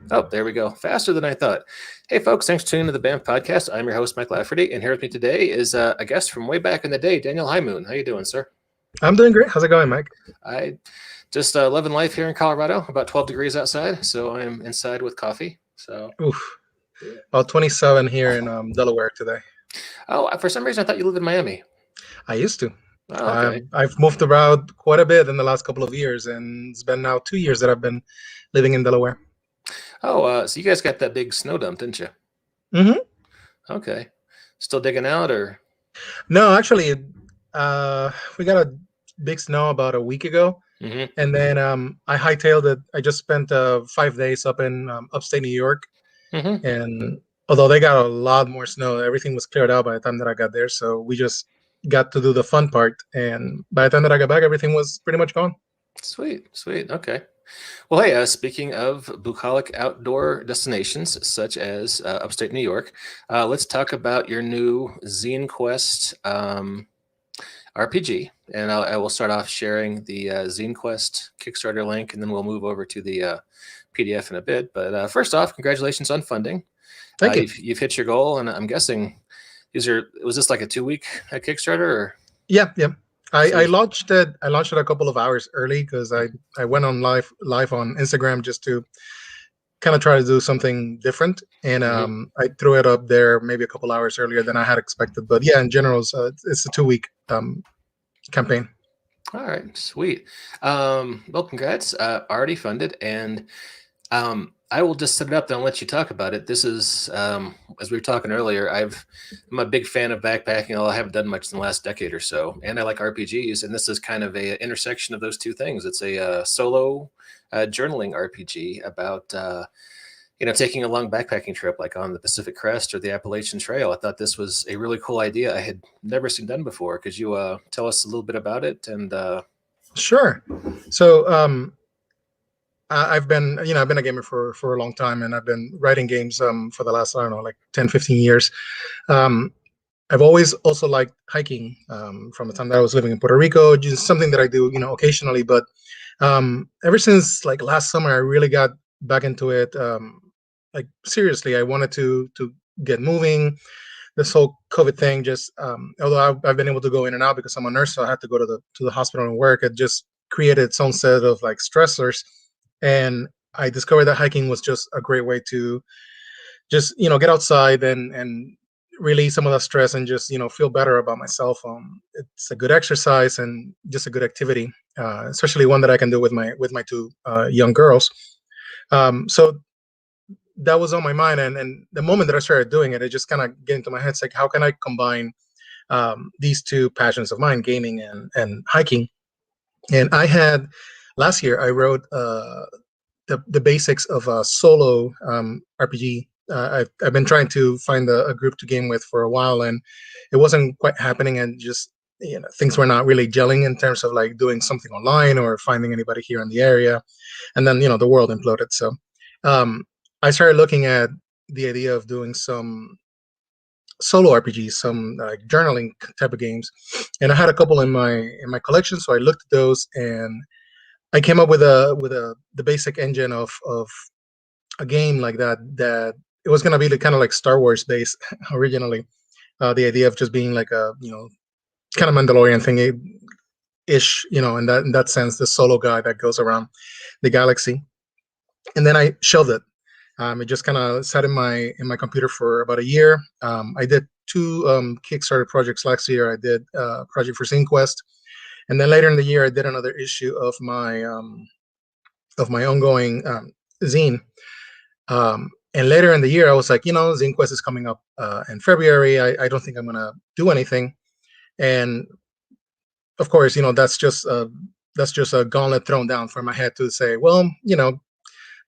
Oh, there we go. Faster than I thought. Hey, folks, thanks for tuning into the BAMF podcast. I'm your host, Mike Lafferty, and here with me today is a guest from way back in the day, Daniel Highmoon. How you doing, sir? I'm doing great. How's it going, Mike? I just living life here in Colorado, about 12 degrees outside, so I'm inside with coffee. So, Oof. yeah. About 27 here in Delaware today. Oh, for some reason, I thought you lived in Miami. I used to. Oh, okay. I've moved around quite a bit in the last couple of years, and it's been now 2 years that I've been living in Delaware. Oh, so you guys got that big snow dump, didn't you? hmm Okay. Still digging out, or? No, actually, we got a big snow about a week ago, Mm-hmm. and then I hightailed it. I just spent 5 days up in upstate New York, Mm-hmm. and although they got a lot more snow, everything was cleared out by the time that I got there. So we just got to do the fun part, and by the time that I got back, everything was pretty much gone. Sweet, sweet. Okay. Well, hey, speaking of bucolic outdoor destinations such as upstate New York, let's talk about your new ZineQuest RPG. And I will start off sharing the ZineQuest Kickstarter link, and then we'll move over to the PDF in a bit. But first off, congratulations on funding. Thank you. You've hit your goal, and I'm guessing was this like a 2 week Kickstarter? Or? Yeah, yeah. So I launched it. I launched it a couple of hours early because I went on live on Instagram just to kind of try to do something different, and Mhm. I threw it up there maybe a couple hours earlier than I had expected. But yeah, in general, it's a 2 week campaign. All right, sweet. Well, congrats. Already funded, and I will just set it up and I'll let you talk about it. This is, as we were talking earlier, I'm a big fan of backpacking, although I haven't done much in the last decade or so, and I like RPGs, and this is kind of a intersection of those two things. It's a solo journaling RPG about taking a long backpacking trip like on the Pacific Crest or the Appalachian Trail. I thought this was a really cool idea I had never seen done before. Could you tell us a little bit about it? And Sure. So I've been, I've been a gamer for a long time, and I've been writing games for the last, I don't know, like 10, 15 years. Um, I've always also liked hiking from the time that I was living in Puerto Rico, just something that I do, occasionally. But ever since like last summer, I really got back into it. Like seriously, I wanted to get moving. This whole COVID thing, just although I've been able to go in and out because I'm a nurse, so I had to go to the hospital and work. It just created its own set of like stressors, and I discovered that hiking was just a great way to just get outside and release some of that stress and just feel better about myself. It's a good exercise and just a good activity, especially one that I can do with my two young girls. So that was on my mind, and the moment that I started doing it, it just kind of get into my head. It's like, how can I combine these two passions of mine, gaming and hiking? And I had last year I wrote the basics of a solo RPG. I've been trying to find a group to game with for a while, and it wasn't quite happening. And just things were not really gelling in terms of like doing something online or finding anybody here in the area. And then the world imploded. So um, I started looking at the idea of doing some solo RPGs, some like journaling type of games, and I had a couple in my collection. So I looked at those, and I came up with a the basic engine of a game like that it was gonna be kind of like Star Wars based originally. The idea of just being like a kind of Mandalorian thing ish, in that sense, the solo guy that goes around the galaxy. And then I shelved it. It just kind of sat in my computer for about a year. I did two Kickstarter projects last year. I did a project for ZineQuest, and then later in the year, I did another issue of my ongoing zine. And later in the year, I was like, ZineQuest is coming up in February. I don't think I'm gonna do anything. And of course, that's just a gauntlet thrown down for my head to say, well,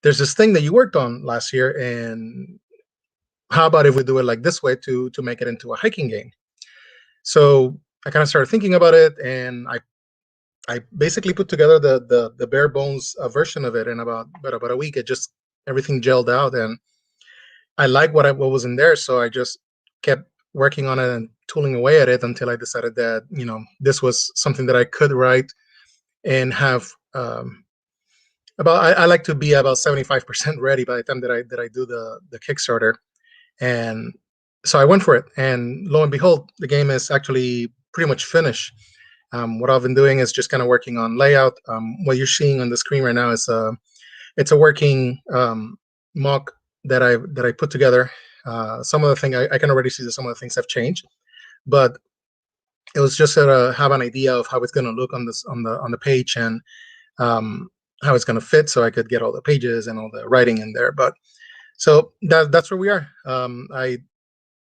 there's this thing that you worked on last year, and how about if we do it like this way to make it into a hiking game? So I kind of started thinking about it, and I basically put together the bare bones version of it in about a week. It just everything gelled out, and I like what was in there, so I just kept working on it and tooling away at it until I decided that this was something that I could write and have I like to be about 75% ready by the time that I do the Kickstarter. And so I went for it, and lo and behold, the game is actually pretty much finished. What I've been doing is just kind of working on layout. What you're seeing on the screen right now is it's a working mock that I put together. Some of the thing I can already see that some of the things have changed, but it was just to have an idea of how it's going to look on this on the page, and how it's going to fit, so I could get all the pages and all the writing in there. But so that's where we are.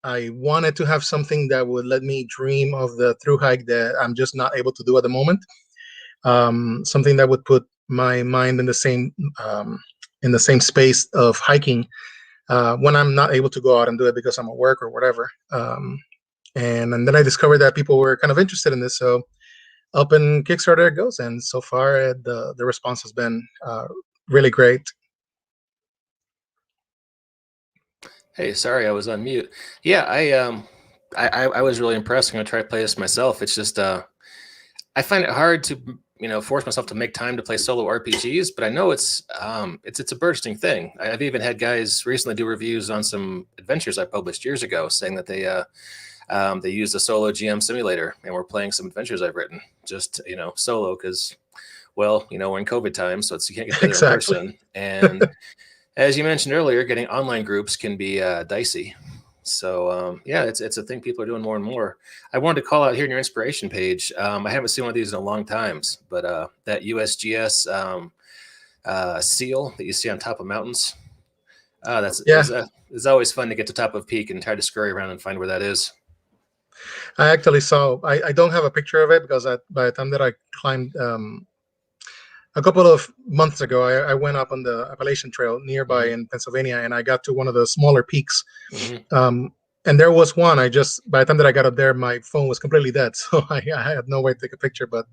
I wanted to have something that would let me dream of the through hike that I'm just not able to do at the moment. Something that would put my mind in the same space of hiking when I'm not able to go out and do it because I'm at work or whatever. And then I discovered that people were kind of interested in this, so up in Kickstarter it goes. And so far, the response has been really great. Hey, sorry, I was on mute. Yeah, I was really impressed. I'm gonna try to play this myself. It's just I find it hard to force myself to make time to play solo RPGs, but I know it's a bursting thing. I've even had guys recently do reviews on some adventures I published years ago, saying that they used a solo GM simulator and were playing some adventures I've written just solo because, well, we're in COVID times, so you can't get together Exactly. in person. And as you mentioned earlier, getting online groups can be dicey. So yeah, it's a thing people are doing more and more. I wanted to call out here in your inspiration page. I haven't seen one of these in a long time, but that USGS seal that you see on top of mountains. It's always fun to get to top of a peak and try to scurry around and find where that is. I actually saw. I don't have a picture of it because by the time that I climbed a couple of months ago, I went up on the Appalachian Trail nearby in Pennsylvania, and I got to one of the smaller peaks. And there was one. By the time that I got up there, my phone was completely dead, so I had no way to take a picture. But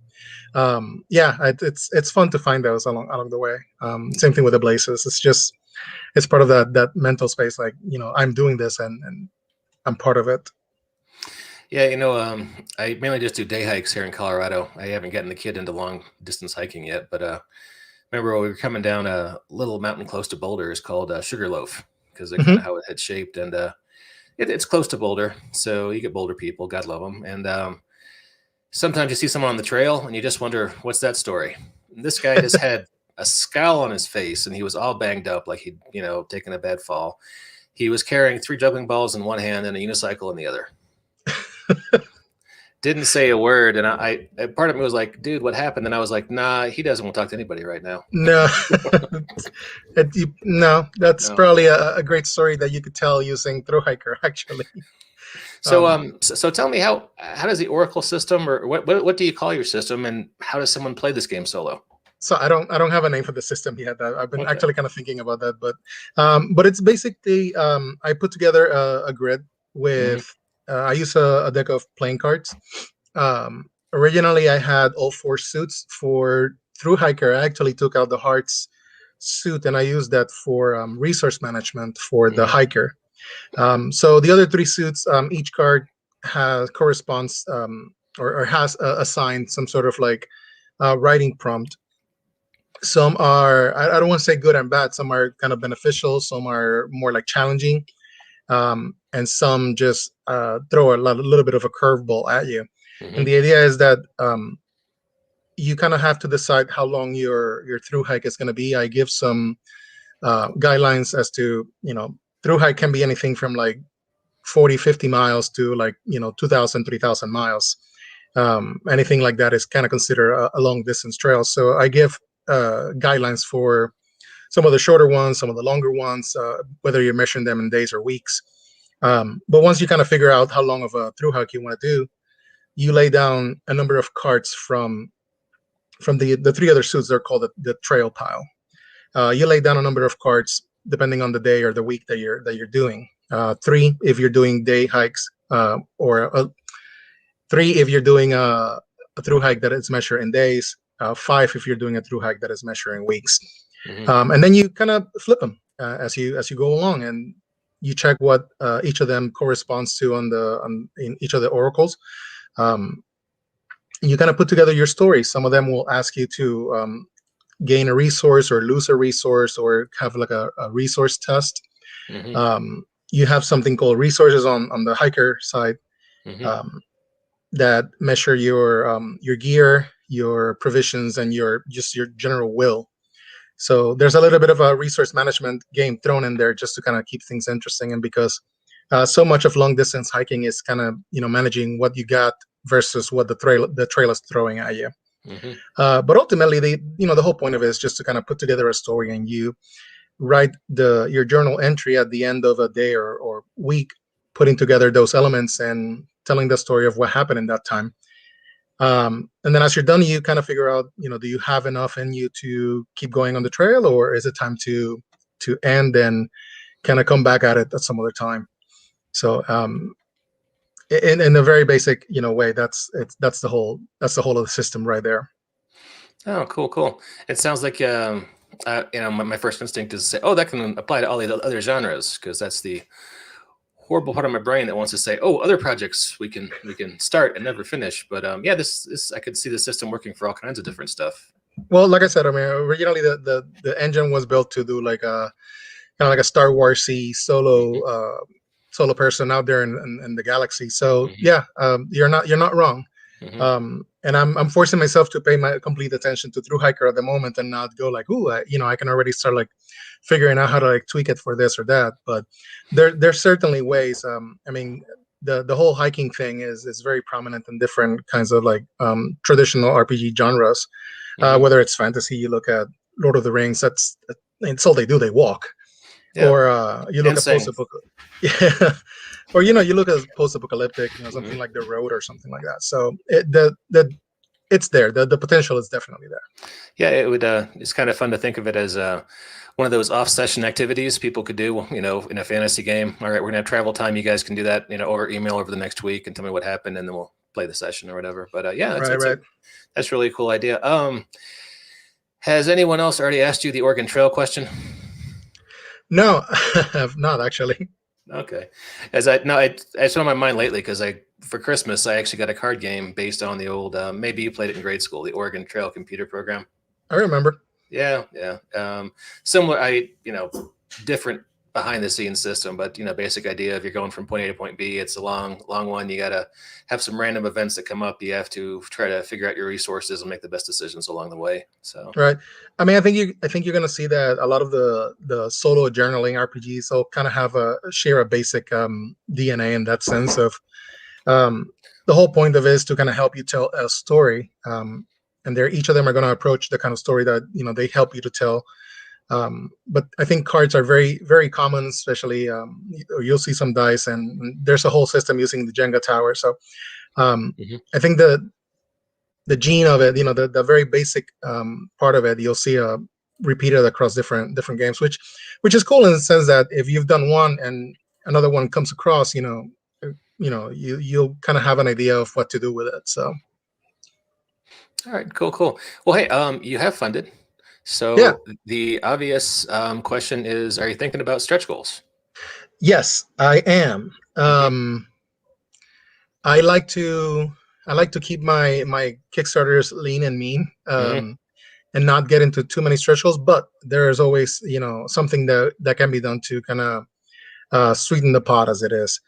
yeah, it's fun to find those along the way. Same thing with the blazes. It's part of that mental space. Like I'm doing this, and I'm part of it. Yeah, I mainly just do day hikes here in Colorado. I haven't gotten the kid into long distance hiking yet, but remember when we were coming down a little mountain close to Boulder is called Sugarloaf because of kind of how it had shaped, and it's close to Boulder, so you get Boulder people, God love them, and sometimes you see someone on the trail and you just wonder what's that story. And this guy just had a scowl on his face, and he was all banged up like he'd taken a bad fall. He was carrying 3 juggling balls in one hand and a unicycle in the other. Didn't say a word, and I part of me was like, dude, what happened? And I was like, nah, he doesn't want to talk to anybody right now. No, that's probably a great story that you could tell using Thru-Hiker, actually. So tell me how does the Oracle system, or what do you call your system, and how does someone play this game solo? So I don't have a name for the system yet. I've been actually kind of thinking about that, but it's basically I put together a grid with I use a deck of playing cards. Originally, I had all 4 suits. For Thru-Hiker, I actually took out the Hearts suit, and I used that for resource management for the hiker. So the other 3 suits, each card corresponds or has assigned some sort of like writing prompt. Some are, I don't want to say good and bad. Some are kind of beneficial. Some are more like challenging. And some just throw a little bit of a curveball at you. And the idea is that you kind of have to decide how long your through hike is going to be. I give some guidelines as to, through hike can be anything from like 40, 50 miles to like, 2,000, 3,000 miles. Anything like that is kind of considered a long distance trail. So I give guidelines for some of the shorter ones, some of the longer ones, whether you're measuring them in days or weeks. But once you kind of figure out how long of a through hike you want to do, you lay down a number of cards from the 3 other suits. They're called the trail pile. You lay down a number of cards depending on the day or the week that you're doing. 3 if you're doing day hikes, or 3 if you're doing a through hike that is measured in days. 5 if you're doing a through hike that is measuring weeks. And then you kind of flip them as you go along, and you check what each of them corresponds to in each of the oracles. You kind of put together your story. Some of them will ask you to gain a resource or lose a resource or have like a resource test. You have something called resources on the hiker side that measure your gear, your provisions, and your general will. So there's a little bit of a resource management game thrown in there just to kind of keep things interesting, and because so much of long distance hiking is kind of managing what you got versus what the trail is throwing at you. But ultimately, the whole point of it is just to kind of put together a story, and you write your journal entry at the end of a day or week, putting together those elements and telling the story of what happened in that time. And then as you're done, you kind of figure out, do you have enough in you to keep going on the trail, or is it time to end and kind of come back at it at some other time? So in a very basic way, that's the whole of the system right there. Oh, cool. It sounds like my first instinct is to say, oh, that can apply to all the other genres, because that's the horrible part of my brain that wants to say, oh, other projects we can start and never finish. But yeah, this I could see the system working for all kinds of different stuff. Well, like I said, I mean, originally the engine was built to do like a kind of like a Star Wars-y solo person out there in the galaxy. So yeah, you're not wrong. And I'm forcing myself to pay my complete attention to Thru-Hiker at the moment and not go like, ooh, I can already start like figuring out how to like tweak it for this or that. But there's certainly ways. I mean, the whole hiking thing is very prominent in different kinds of like traditional RPG genres. Whether it's fantasy, you look at Lord of the Rings. That's all they do. They walk. Yeah. Or you look at post-apocalyptic. Yeah. Or you look at post-apocalyptic, something like The Road or something like that. So it's there. The potential is definitely there. Yeah, it would. It's kind of fun to think of it as one of those off-session activities people could do. In a fantasy game. All right, we're gonna have travel time. You guys can do that. Over email over the next week and tell me what happened, and then we'll play the session or whatever. But yeah, that's really a cool idea. Has anyone else already asked you the Oregon Trail question? No, I have not actually. Okay. It's on my mind lately because for Christmas I actually got a card game based on the old maybe you played it in grade school, the Oregon Trail computer program. I remember. Yeah. Similar, different behind the scenes system, but basic idea of you're going from point A to point B. It's a long one. You gotta have some random events that come up. You have to try to figure out your resources and make the best decisions along the way. So right. I mean, I think you're gonna see that a lot of the solo journaling RPGs will kind of share a basic DNA in that sense of the whole point of it is to kind of help you tell a story. And each of them are going to approach the kind of story that they help you to tell. But I think cards are very, very common, especially you'll see some dice, and there's a whole system using the Jenga tower. So I think the gene of it, the very basic part of it, you'll see repeated across different games, which is cool in the sense that if you've done one and another one comes across, you'll kind of have an idea of what to do with it. So. All right, cool. Well, hey, you have funded. So yeah. The obvious question is, are you thinking about stretch goals? Yes, I am. I like to keep my Kickstarters lean and mean, and not get into too many stretch goals. But there is always something that can be done to kind of sweeten the pot as it is.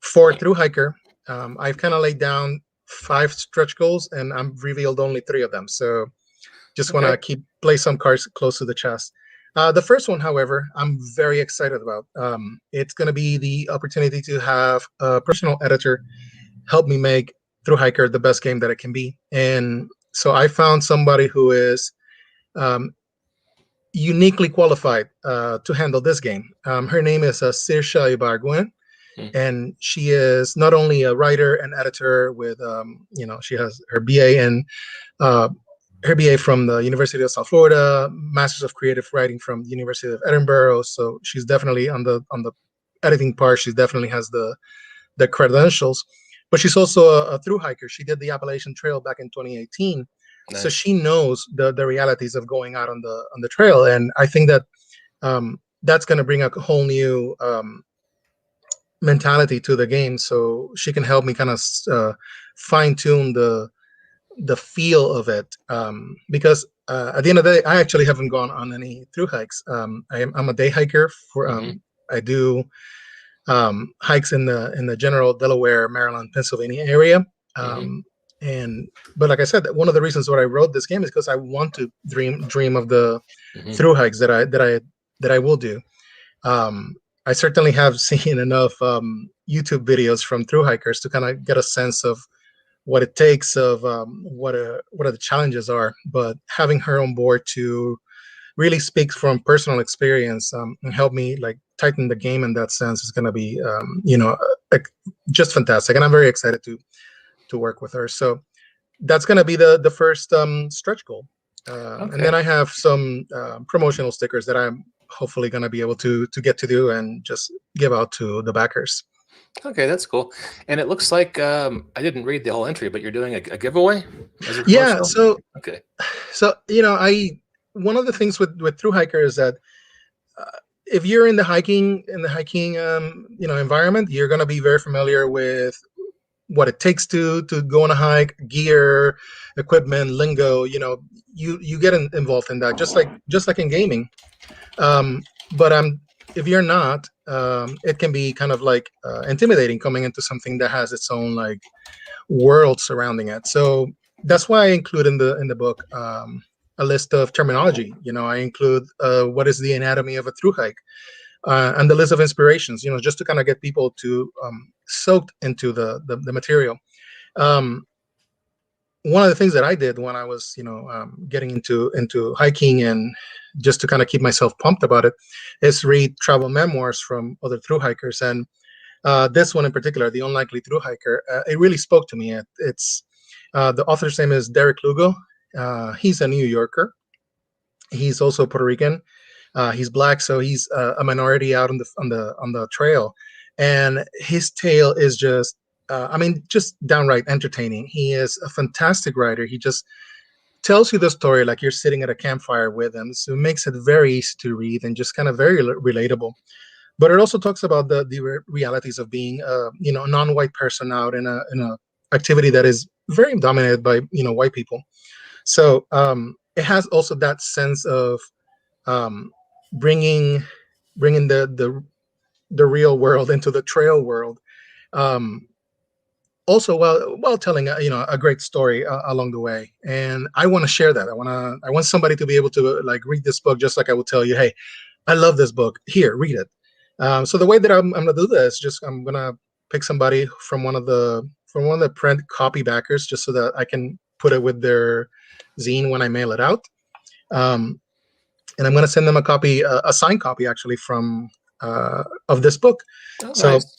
For Thru-Hiker, I've kind of laid down 5 stretch goals, and I've revealed only 3 of them. So just want to play some cards close to the chest. The first one, however, I'm very excited about. It's going to be the opportunity to have a personal editor help me make Thru-Hiker the best game that it can be. And so I found somebody who is uniquely qualified to handle this game. Her name is Saoirse Ibarguen. And she is not only a writer and editor with, she has her BA and her BA from the University of South Florida, Masters of Creative Writing from the University of Edinburgh. So she's definitely on the editing part. She definitely has the credentials, but she's also a Thru-Hiker. She did the Appalachian Trail back in 2018. Nice. So she knows the realities of going out on the trail. And I think that that's going to bring a whole new mentality to the game, so she can help me kind of fine tune the the feel of it, because at the end of the day, I actually haven't gone on any through hikes. I'm a day hiker for I do hikes in the general Delaware, Maryland, Pennsylvania area. But like I said, one of the reasons why I wrote this game is because I want to dream of the through hikes that I will do. I certainly have seen enough YouTube videos from through hikers to kind of get a sense of what it takes, of what are the challenges are. But having her on board to really speak from personal experience and help me like tighten the game in that sense is going to be just fantastic, and I'm very excited to work with her. So that's going to be the first stretch goal, and then I have some promotional stickers that I'm hopefully going to be able to get to do and just give out to the backers. Okay, that's cool. And it looks like I didn't read the whole entry, but you're doing a giveaway as a Yeah. So okay. So one of the things with Thru-Hiker is that if you're in the hiking environment, you're going to be very familiar with what it takes to go on a hike, gear, equipment, lingo. You get involved in that, just like in gaming. But if you're not, it can be kind of like intimidating coming into something that has its own like world surrounding it. So that's why I include in the book a list of terminology. I include what is the anatomy of a through hike, and the list of inspirations. Just to kind of get people to soaked into the material. One of the things that I did when I was getting into hiking, and just to kind of keep myself pumped about it, is read travel memoirs from other through hikers. And this one in particular, The Unlikely Through Hiker, it really spoke to me. It's the author's name is Derek Lugo. He's a New Yorker. He's also Puerto Rican. He's Black, so he's a minority out on the trail. And his tale is just downright entertaining. He is a fantastic writer. He just tells you the story like you're sitting at a campfire with him. So it makes it very easy to read and just kind of very relatable. But it also talks about the realities of being a non-white person out in a activity that is very dominated by white people. So it has also that sense of bringing the real world into the trail world. Also, while telling a great story along the way, and I want to share that. I want somebody to be able to like read this book just like I would tell you, hey, I love this book. Here, read it. So the way that I'm gonna do this, I'm gonna pick somebody from one of the print copy backers, just so that I can put it with their zine when I mail it out. And I'm gonna send them a copy, a signed copy actually from of this book. Oh, so nice.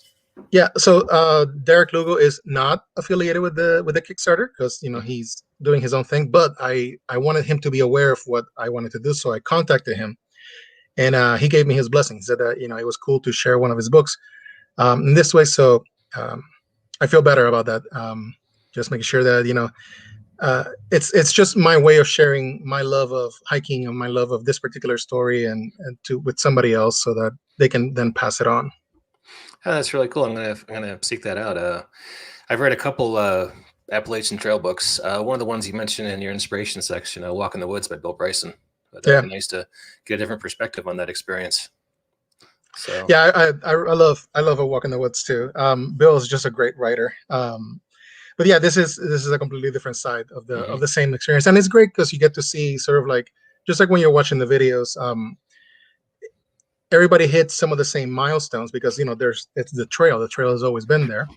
Yeah, so Derek Lugo is not affiliated with the Kickstarter, because he's doing his own thing. But I wanted him to be aware of what I wanted to do, so I contacted him, and he gave me his blessing. He said that it was cool to share one of his books in this way. So I feel better about that. Just making sure that it's just my way of sharing my love of hiking and my love of this particular story and with somebody else, so that they can then pass it on. Oh, that's really cool. I'm gonna seek that out. I've read a couple Appalachian Trail books. One of the ones you mentioned in your inspiration section, "Walk in the Woods" by Bill Bryson. But that'd be nice to get a different perspective on that experience. So yeah, I love A Walk in the Woods too. Bill is just a great writer. But yeah, this is a completely different side of the same experience, and it's great because you get to see sort of like, just like when you're watching the videos. Everybody hits some of the same milestones because it's the trail. The trail has always been there,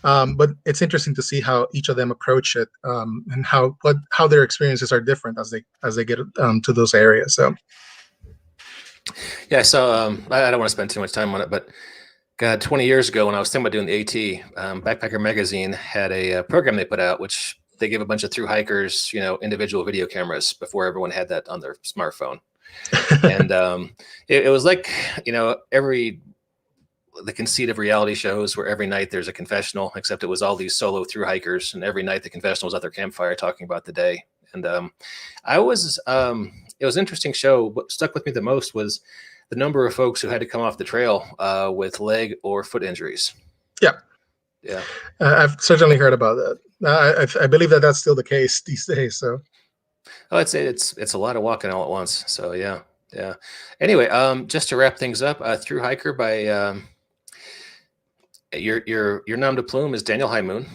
but it's interesting to see how each of them approach it, and how their experiences are different as they get to those areas. So yeah, so I don't want to spend too much time on it, but God, 20 years ago when I was thinking about doing the AT, Backpacker Magazine had a program they put out, which they gave a bunch of through hikers, individual video cameras before everyone had that on their smartphone. And it was like, the conceit of reality shows where every night there's a confessional, except it was all these solo through hikers, and every night the confessional was at their campfire talking about the day. And it was an interesting show. What stuck with me the most was the number of folks who had to come off the trail with leg or foot injuries. Yeah, I've certainly heard about that. I believe that that's still the case these days. So, Oh, I'd say it's a lot of walking all at once. So yeah, yeah. Anyway, just to wrap things up, Thru-Hiker by your nom de plume is Daniel Highmoon.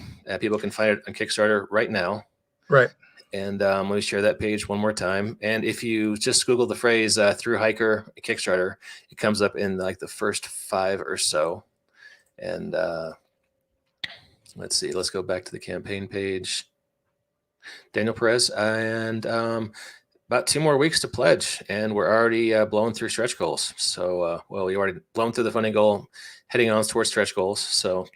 People can find it on Kickstarter right now. right. And let me share that page one more time. And if you just Google the phrase Thru-Hiker Kickstarter, it comes up in like the first 5 or so. And let's see, let's go back to the campaign page. Daniel Perez, and about 2 more weeks to pledge, and we're already blowing through stretch goals. So, well, we already blown through the funding goal, heading on towards stretch goals. So,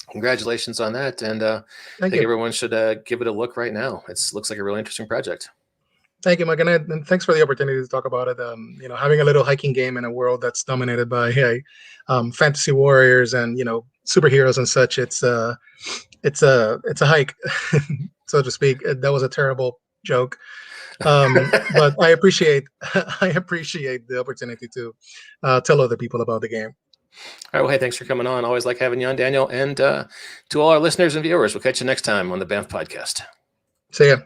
congratulations on that, and I think everyone should give it a look right now. It looks like a really interesting project. Thank you, Mike, and thanks for the opportunity to talk about it. Having a little hiking game in a world that's dominated by fantasy warriors and superheroes and such, it's a hike, so to speak. That was a terrible joke, but I appreciate the opportunity to tell other people about the game. All right, well, hey, thanks for coming on. Always like having you on, Daniel. And to all our listeners and viewers, we'll catch you next time on the BAMF podcast. See ya.